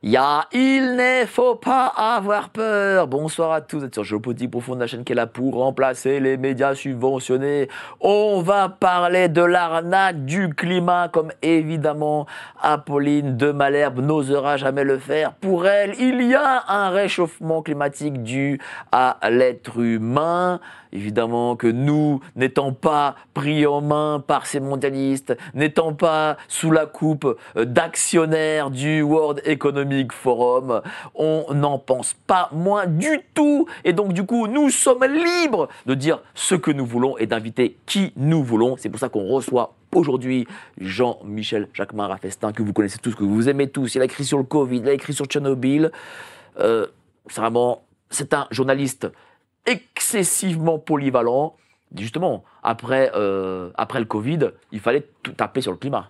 Il ne faut pas avoir peur. Bonsoir à tous, vous êtes sur Géopolitique Profonde, la chaîne qui est là pour remplacer les médias subventionnés. On va parler de l'arnaque du climat, comme évidemment Apolline de Malherbe n'osera jamais le faire. Pour elle, il y a un réchauffement climatique dû à l'être humain. Évidemment que nous, n'étant pas pris en main par ces mondialistes, n'étant pas sous la coupe d'actionnaires du World Economic Forum, on n'en pense pas moins du tout. Et donc du coup, nous sommes libres de dire ce que nous voulons et d'inviter qui nous voulons. C'est pour ça qu'on reçoit aujourd'hui Jean-Michel Jacquemin Raffestin, que vous connaissez tous, que vous aimez tous. Il a écrit sur le Covid, il a écrit sur Tchernobyl. C'est un journaliste excessivement polyvalent. Justement, après le Covid, il fallait tout taper sur le climat.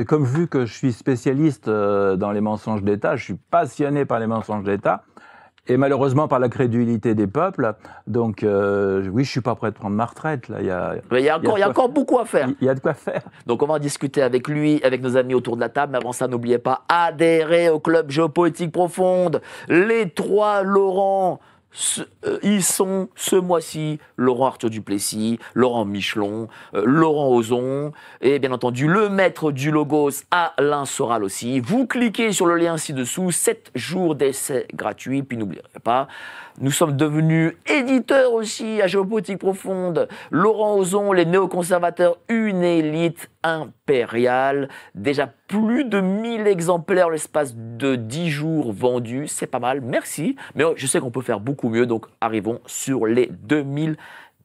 Comme vu que je suis spécialiste dans les mensonges d'État, je suis passionné par les mensonges d'État et malheureusement par la crédulité des peuples. Donc oui, je suis pas prêt de prendre ma retraite. Là, il y a encore beaucoup à faire. Il y a de quoi faire. Donc on va en discuter avec lui, avec nos amis autour de la table. Mais avant ça, n'oubliez pas, adhérez au club Géopolitique Profonde. Les trois Laurent. Ils sont ce mois-ci Laurent Arthur Duplessis, Laurent Michelon, Laurent Ozon et bien entendu le maître du Logos, Alain Soral aussi. Vous cliquez sur le lien ci-dessous, 7 jours d'essai gratuit, puis n'oubliez pas, nous sommes devenus éditeurs aussi à Géopolitique Profonde. Laurent Ozon, les néoconservateurs, une élite impériale. Déjà plus de 1000 exemplaires l'espace de 10 jours vendus. C'est pas mal, merci. Mais je sais qu'on peut faire beaucoup mieux, donc arrivons sur les 2000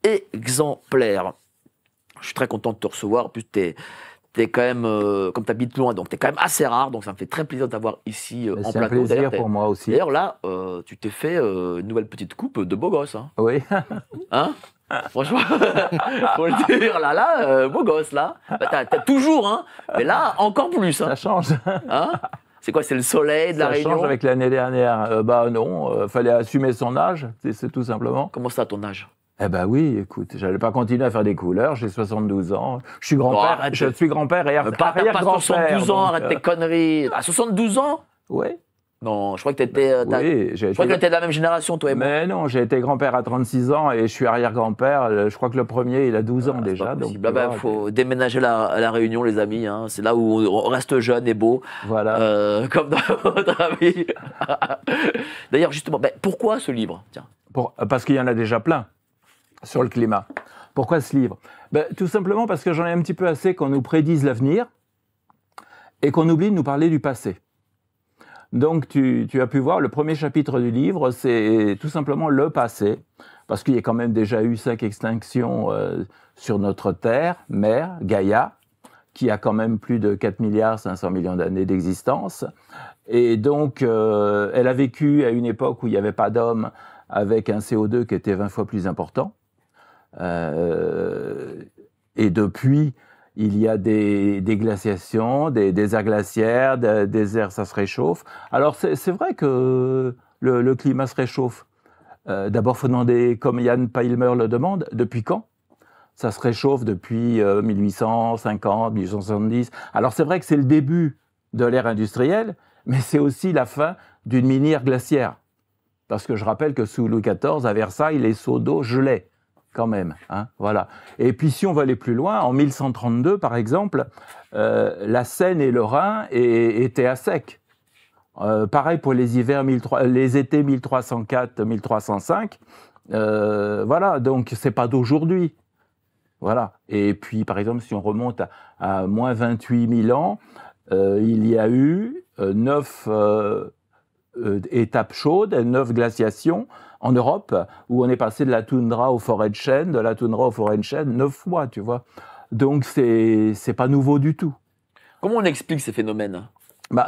exemplaires. Je suis très content de te recevoir. En plus, t'es quand même, comme tu habites loin, donc tu es quand même assez rare, donc ça me fait très plaisir de t'avoir isti en plateau. C'est un plaisir pour moi aussi. D'ailleurs là, tu t'es fait une nouvelle petite coupe de beau gosse. Hein. Oui. Hein, franchement, faut le dire, beau gosse là. T'as toujours, hein, mais là, encore plus. Hein. Ça change. Hein, c'est quoi, c'est le soleil de la Réunion? Ça change avec l'année dernière. Non, fallait assumer son âge, c'est tout simplement. Comment ça, ton âge? Eh ben oui, écoute, j'allais pas continuer à faire des couleurs, j'ai 72 ans, je suis grand-père, je suis grand-père et arrière-grand-père. Pas 72 ans, arrête tes conneries. À 72 ans? Oui. Non, je crois que t'étais de la même génération, toi et moi. Mais non, j'ai été grand-père à 36 ans et je suis arrière-grand-père, je crois que le premier, il a 12 ans déjà. Donc, faut déménager à la Réunion, les amis, hein. C'est là où on reste jeune et beau. Voilà. Comme dans votre ami. D'ailleurs, justement, pourquoi ce livre? Tiens. Parce qu'il y en a déjà plein. Sur le climat. Pourquoi ce livre? Tout simplement parce que j'en ai un petit peu assez qu'on nous prédise l'avenir et qu'on oublie de nous parler du passé. Donc tu as pu voir, le premier chapitre du livre, c'est tout simplement le passé, parce qu'il y a quand même déjà eu 5 extinctions sur notre Terre, mère, Gaïa, qui a quand même plus de 4 milliards 500 millions d'années d'existence. Et donc, elle a vécu à une époque où il n'y avait pas d'hommes, avec un CO2 qui était 20 fois plus important. Et depuis, il y a des glaciations, des aires glaciaires, des airs, ça se réchauffe. Alors c'est vrai que le climat se réchauffe. D'abord, il faut demander, comme Yann Palmer le demande, depuis quand? Ça se réchauffe depuis 1850, 1870. Alors c'est vrai que c'est le début de l'ère industrielle, mais c'est aussi la fin d'une mini-ère glaciaire. Parce que je rappelle que sous Louis XIV, à Versailles, les seaux d'eau gelaient. Quand même, hein, voilà. Et puis si on va aller plus loin, en 1132 par exemple, la Seine et le Rhin étaient à sec. Pareil pour les étés 1304-1305. Voilà, donc c'est pas d'aujourd'hui. Voilà. Et puis par exemple, si on remonte à moins 28 000 ans, il y a eu 9 étapes chaudes, 9 glaciations en Europe, où on est passé de la toundra aux forêts de chêne, de la toundra aux forêts de chêne, 9 fois, tu vois. Donc, c'est pas nouveau du tout. Comment on explique ces phénomènes?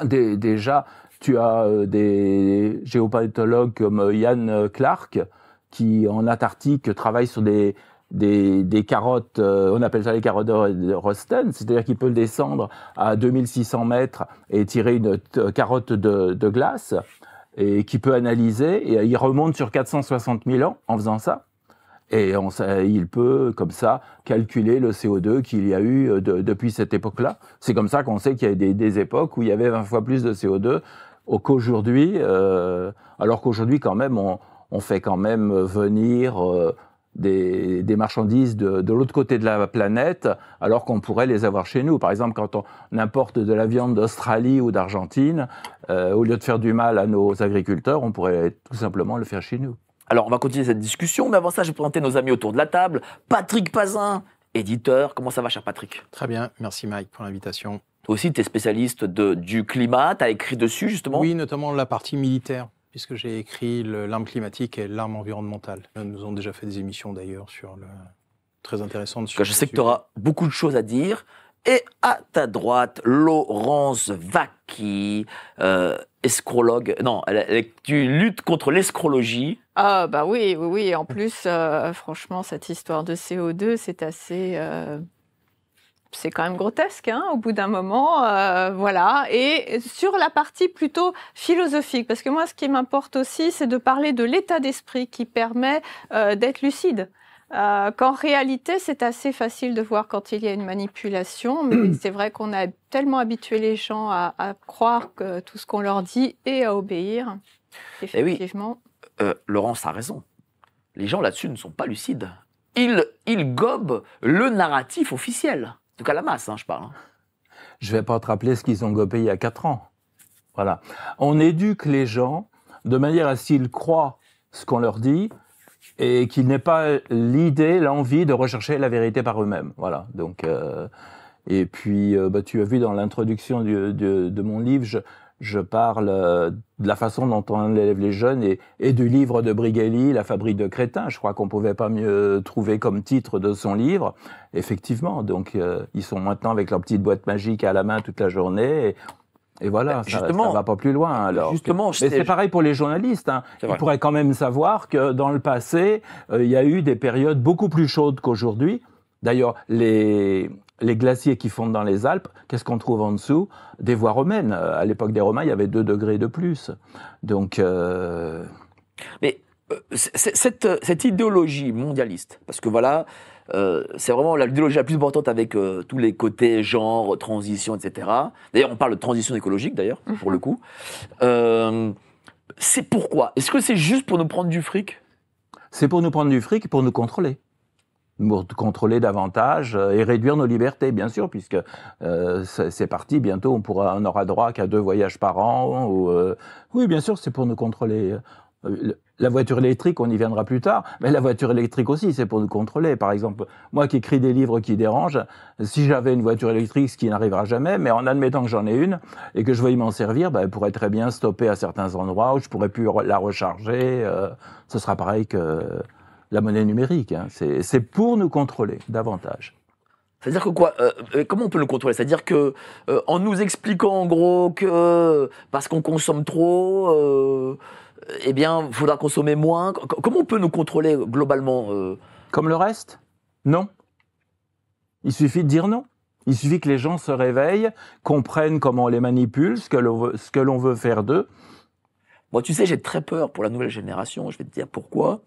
Déjà, tu as des géopolitologues comme Ian Clark, qui, en Antarctique, travaillent sur des carottes, on appelle ça les carottes de Rosten, c'est-à-dire qu'il peut descendre à 2600 mètres et tirer une carotte de glace, et qui peut analyser, et il remonte sur 460 000 ans en faisant ça. Et il peut, comme ça, calculer le CO2 qu'il y a eu depuis cette époque-là. C'est comme ça qu'on sait qu'il y a des époques où il y avait 20 fois plus de CO2 qu'aujourd'hui, alors qu'aujourd'hui quand même, on fait quand même venir des marchandises de l'autre côté de la planète, alors qu'on pourrait les avoir chez nous. Par exemple, quand on importe de la viande d'Australie ou d'Argentine, au lieu de faire du mal à nos agriculteurs, on pourrait tout simplement le faire chez nous. Alors, on va continuer cette discussion, mais avant ça, je vais présenter nos amis autour de la table. Patrick Pazin, éditeur. Comment ça va, cher Patrick? Très bien, merci Mike pour l'invitation. Toi aussi, tu es spécialiste du climat, tu as écrit dessus, justement? Oui, notamment la partie militaire, puisque j'ai écrit l'arme climatique et l'arme environnementale. Nous avons déjà fait des émissions d'ailleurs très intéressantes. Je sais que tu auras beaucoup de choses à dire. Et à ta droite, Laurence Vacky, escrologue. Non, tu luttes contre l'escrologie. Ah bah oui, oui, oui. En plus, franchement, cette histoire de CO2, c'est assez... c'est quand même grotesque, hein, au bout d'un moment, voilà. Et sur la partie plutôt philosophique, parce que moi, ce qui m'importe aussi, c'est de parler de l'état d'esprit qui permet d'être lucide. Qu'en réalité, c'est assez facile de voir quand il y a une manipulation, mais c'est vrai qu'on a tellement habitué les gens à croire que tout ce qu'on leur dit et à obéir. Effectivement. Oui. Laurence a raison. Les gens là-dessus ne sont pas lucides. Ils gobent le narratif officiel. En tout cas, la masse, hein, je parle. Je ne vais pas te rappeler ce qu'ils ont gobé il y a 4 ans. Voilà. On éduque les gens de manière à ce qu'ils croient ce qu'on leur dit et qu'ils n'aient pas l'idée, l'envie de rechercher la vérité par eux-mêmes. Voilà. Donc, et puis, tu as vu dans l'introduction de mon livre, je parle de la façon dont on élève les jeunes et du livre de Brigelli, La fabrique de crétins. Je crois qu'on ne pouvait pas mieux trouver comme titre de son livre. Effectivement, donc ils sont maintenant avec leur petite boîte magique à la main toute la journée. Et voilà, ça ne va pas plus loin. Alors mais c'est pareil pour les journalistes. Hein. Ils pourraient quand même savoir que dans le passé, il y a eu des périodes beaucoup plus chaudes qu'aujourd'hui. D'ailleurs, les glaciers qui fondent dans les Alpes, qu'est-ce qu'on trouve en dessous? Des voies romaines. À l'époque des Romains, il y avait 2 degrés de plus. Donc, Mais cette idéologie mondialiste, parce que voilà, c'est vraiment l'idéologie la plus importante avec tous les côtés genre, transition, etc. D'ailleurs, on parle de transition écologique, d'ailleurs, pour le coup. C'est pourquoi? Est-ce que c'est juste pour nous prendre du fric? C'est pour nous prendre du fric et pour nous contrôler. Pour contrôler davantage et réduire nos libertés, bien sûr, puisque c'est parti, bientôt on aura droit qu'à 2 voyages par an. Oui, bien sûr, c'est pour nous contrôler. La voiture électrique, on y viendra plus tard, mais la voiture électrique aussi, c'est pour nous contrôler. Par exemple, moi qui écris des livres qui dérangent, si j'avais une voiture électrique, ce qui n'arrivera jamais, mais en admettant que j'en ai une et que je veuille m'en servir, elle pourrait très bien stopper à certains endroits où je pourrais plus la recharger. Ce sera pareil que la monnaie numérique. Hein. C'est pour nous contrôler davantage. C'est-à-dire que quoi? Comment on peut le contrôler? C'est-à-dire que en nous expliquant en gros que parce qu'on consomme trop, eh bien, il faudra consommer moins. Comment on peut nous contrôler globalement? Comme le reste? Non. Il suffit de dire non. Il suffit que les gens se réveillent, comprennent comment on les manipule, ce que l'on veut faire d'eux. Moi, tu sais, j'ai très peur pour la nouvelle génération. Je vais te dire pourquoi.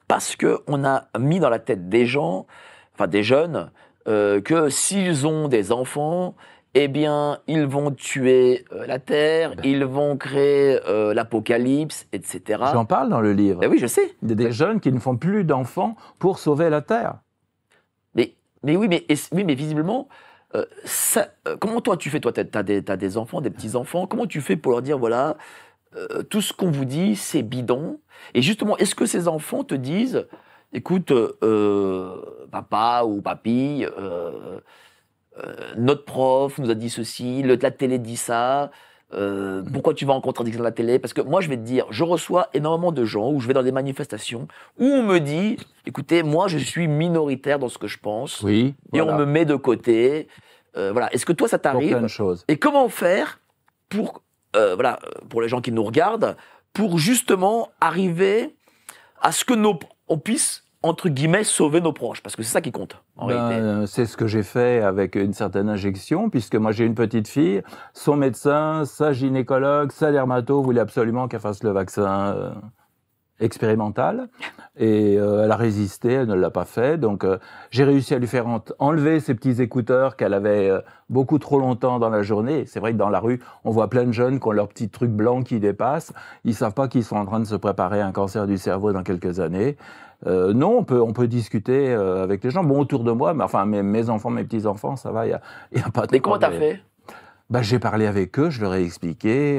Parce qu'on a mis dans la tête des gens, enfin des jeunes, que s'ils ont des enfants, eh bien, ils vont tuer la Terre, ils vont créer l'apocalypse, etc. J'en parle dans le livre. Ben oui, je sais. Il y a des jeunes qui ne font plus d'enfants pour sauver la Terre. Mais oui, mais visiblement, comment toi tu fais? Toi, t'as des enfants, des petits-enfants. Comment tu fais pour leur dire, voilà, tout ce qu'on vous dit, c'est bidon? Et justement, est-ce que ces enfants te disent, écoute, papa ou papy, notre prof nous a dit ceci, la télé dit ça, pourquoi tu vas en contradiction de la télé? Parce que moi, je vais te dire, je reçois énormément de gens, où je vais dans des manifestations, où on me dit, écoutez, moi, je suis minoritaire dans ce que je pense, oui, et on me met de côté. Voilà. Est-ce que toi, ça t'arrive? Plein de choses. Et comment faire pour, pour les gens qui nous regardent, pour justement arriver à ce que on puisse, entre guillemets, sauver nos proches? Parce que c'est ça qui compte, en réalité. C'est ce que j'ai fait avec une certaine injection, puisque moi j'ai une petite fille, son médecin, sa gynécologue, sa dermato voulait absolument qu'elle fasse le vaccin. expérimentale et elle a résisté, elle ne l'a pas fait. Donc j'ai réussi à lui faire enlever ses petits écouteurs qu'elle avait beaucoup trop longtemps dans la journée. C'est vrai que dans la rue, on voit plein de jeunes qui ont leurs petits trucs blancs qui dépassent. Ils savent pas qu'ils sont en train de se préparer à un cancer du cerveau dans quelques années. Non, on peut discuter avec les gens. Bon, autour de moi, mais enfin mes enfants, mes petits-enfants, ça va, il y a pas de Mais comment problème. t'as fait? Ben, j'ai parlé avec eux, je leur ai expliqué,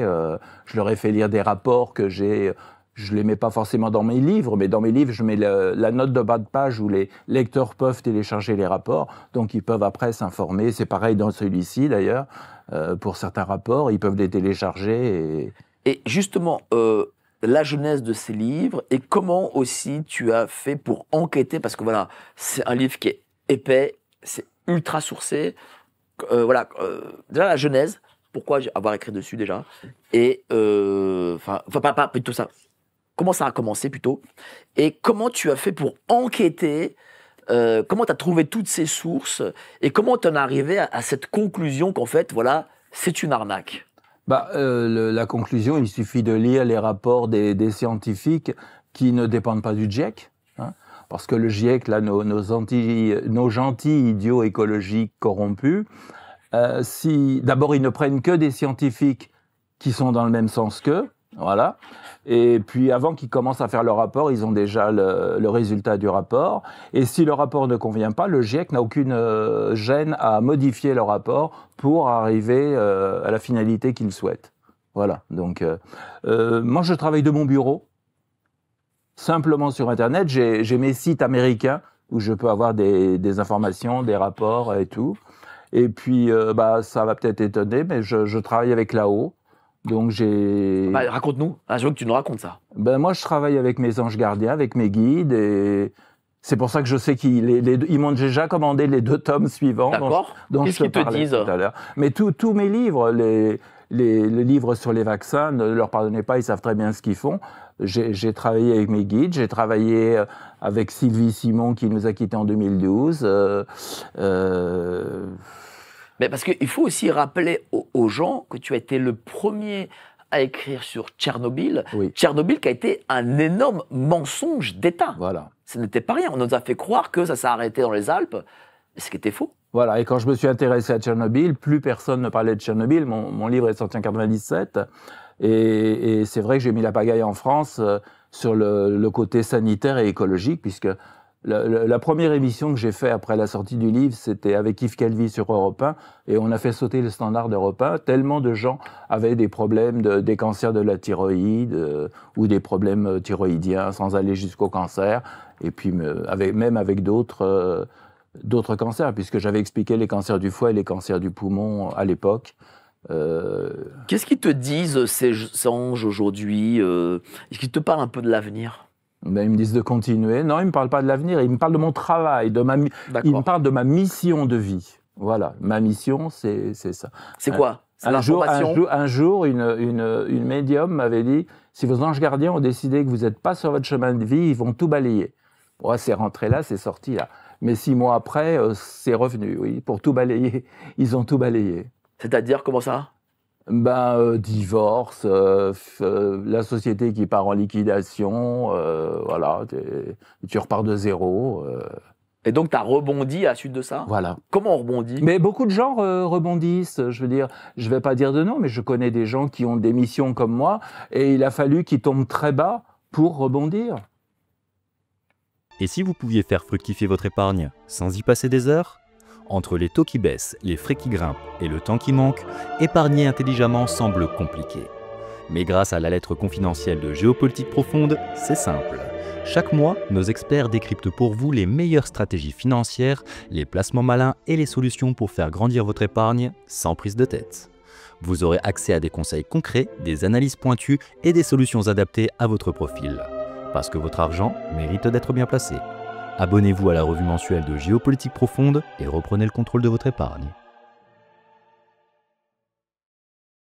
je leur ai fait lire des rapports que j'ai. Je les mets pas forcément dans mes livres, mais dans mes livres, je mets la note de bas de page où les lecteurs peuvent télécharger les rapports, donc ils peuvent après s'informer. C'est pareil dans celui-ci d'ailleurs, pour certains rapports, ils peuvent les télécharger. Et justement, la genèse de ces livres et comment aussi tu as fait pour enquêter, parce que voilà, c'est un livre qui est épais, c'est ultra sourcé. Voilà, déjà la genèse, pourquoi avoir écrit dessus déjà, et enfin pas plutôt ça. Comment ça a commencé plutôt, et comment tu as fait pour enquêter, comment tu as trouvé toutes ces sources, et comment tu en es arrivé à cette conclusion qu'en fait, voilà, c'est une arnaque. Bah, la conclusion, il suffit de lire les rapports des scientifiques qui ne dépendent pas du GIEC, hein, parce que le GIEC, là, nos gentils idiots écologiques corrompus, d'abord, ils ne prennent que des scientifiques qui sont dans le même sens qu'eux, voilà. Et puis, avant qu'ils commencent à faire leur rapport, ils ont déjà le résultat du rapport. Et si le rapport ne convient pas, le GIEC n'a aucune gêne à modifier le rapport pour arriver à la finalité qu'il souhaite. Voilà. Donc, moi, je travaille de mon bureau, simplement sur Internet. J'ai mes sites américains où je peux avoir des informations, des rapports et tout. Et puis, ça va peut-être étonner, mais je travaille avec là-haut. Donc raconte-nous. Ah, je veux que tu nous racontes ça. Moi, je travaille avec mes anges gardiens, avec mes guides, et c'est pour ça que je sais qu'ils m'ont déjà commandé les 2 tomes suivants. D'accord. Qu'est-ce qu'ils te disent tout à l'heure. Mais tous mes livres, les livres sur les vaccins, ne leur pardonnez pas, ils savent très bien ce qu'ils font. J'ai travaillé avec mes guides, j'ai travaillé avec Sylvie Simon qui nous a quittés en 2012. Mais parce qu'il faut aussi rappeler aux gens que tu as été le premier à écrire sur Tchernobyl. Oui. Tchernobyl qui a été un énorme mensonge d'État. Voilà. Ce n'était pas rien. On nous a fait croire que ça s'est arrêté dans les Alpes, ce qui était faux. Voilà, et quand je me suis intéressé à Tchernobyl, plus personne ne parlait de Tchernobyl. Mon livre est sorti en 1997. Et c'est vrai que j'ai mis la pagaille en France sur le côté sanitaire et écologique, puisque la première émission que j'ai faite après la sortie du livre, c'était avec Yves Calvi sur Europe 1, et on a fait sauter le standard d'Europe 1. Tellement de gens avaient des problèmes, des cancers de la thyroïde, ou des problèmes thyroïdiens, sans aller jusqu'au cancer, et puis même avec d'autres cancers, puisque j'avais expliqué les cancers du foie et les cancers du poumon à l'époque. Qu'est-ce qu'ils te disent, ces anges, aujourd'hui? Est-ce qu'ils te parlent un peu de l'avenir? Ils me disent de continuer. Non, ils ne me parlent pas de l'avenir, ils me parlent de mon travail, ils me parlent de ma mission de vie. Voilà, ma mission, c'est ça. C'est quoi? Un jour, une médium m'avait dit, si vos anges gardiens ont décidé que vous n'êtes pas sur votre chemin de vie, ils vont tout balayer. Ouais, c'est rentré là, c'est sorti là. Mais 6 mois après, c'est revenu, oui, pour tout balayer. Ils ont tout balayé. C'est-à-dire, comment ça? Divorce, la société qui part en liquidation, voilà, tu repars de zéro. Et donc, tu as rebondi à la suite de ça? Voilà. Comment on rebondit? Mais beaucoup de gens rebondissent, je veux dire, je vais pas dire de nom, mais je connais des gens qui ont des missions comme moi, et il a fallu qu'ils tombent très bas pour rebondir. Et si vous pouviez faire fructifier votre épargne sans y passer des heures? Entre les taux qui baissent, les frais qui grimpent et le temps qui manque, épargner intelligemment semble compliqué. Mais grâce à la lettre confidentielle de Géopolitique Profonde, c'est simple. Chaque mois, nos experts décryptent pour vous les meilleures stratégies financières, les placements malins et les solutions pour faire grandir votre épargne sans prise de tête. Vous aurez accès à des conseils concrets, des analyses pointues et des solutions adaptées à votre profil. Parce que votre argent mérite d'être bien placé. Abonnez-vous à la revue mensuelle de Géopolitique Profonde et reprenez le contrôle de votre épargne.